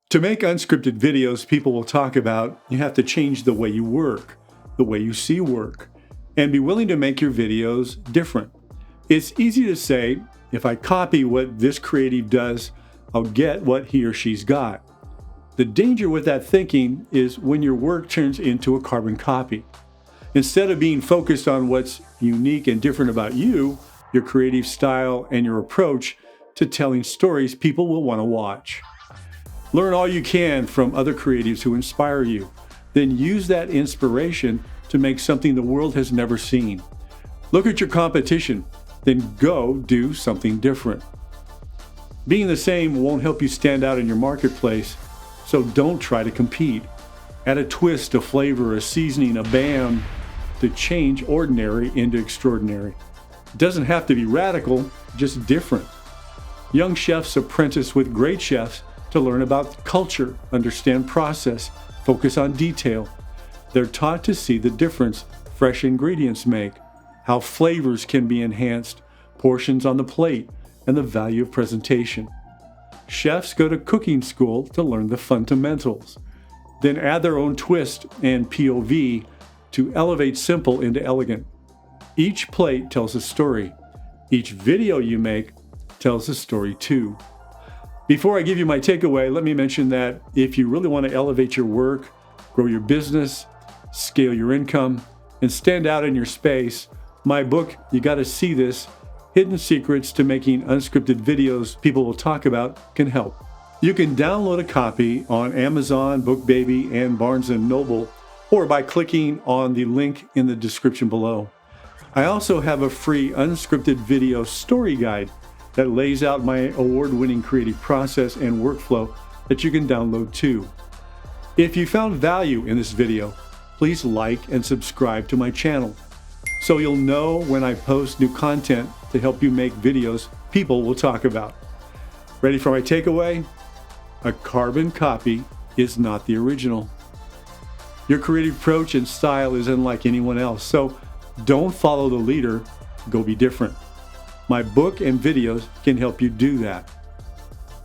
To make unscripted videos people will talk about, you have to change the way you work, the way you see work, and be willing to make your videos different. It's easy to say, if I copy what this creative does, I'll get what he or she's got. The danger with that thinking is when your work turns into a carbon copy. Instead of being focused on what's unique and different about you, your creative style, and your approach to telling stories people will want to watch. Learn all you can from other creatives who inspire you. Then use that inspiration to make something the world has never seen. Look at your competition, then go do something different. Being the same won't help you stand out in your marketplace, so don't try to compete. Add a twist, a flavor, a seasoning, a bam to change ordinary into extraordinary. It doesn't have to be radical, just different. Young chefs apprentice with great chefs to learn about culture, understand process, focus on detail. They're taught to see the difference fresh ingredients make, how flavors can be enhanced, portions on the plate, and the value of presentation. Chefs go to cooking school to learn the fundamentals, then add their own twist and POV to elevate simple into elegant. Each plate tells a story. Each video you make tells a story too. Before I give you my takeaway, let me mention that if you really want to elevate your work, grow your business, scale your income, and stand out in your space, my book, You Gotta See This, Hidden Secrets to Making Unscripted Videos People Will Talk About, can help. You can download a copy on Amazon, BookBaby, and Barnes & Noble, or by clicking on the link in the description below. I also have a free unscripted video story guide that lays out my award-winning creative process and workflow that you can download too. If you found value in this video, please like and subscribe to my channel so you'll know when I post new content to help you make videos people will talk about. Ready for my takeaway? A carbon copy is not the original. Your creative approach and style is unlike anyone else, so don't follow the leader, go be different. My book and videos can help you do that.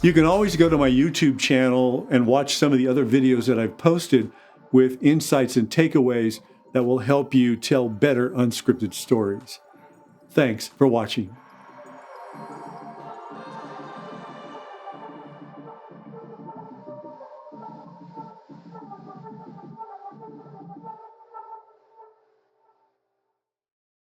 You can always go to my YouTube channel and watch some of the other videos that I've posted with insights and takeaways that will help you tell better unscripted stories. Thanks for watching.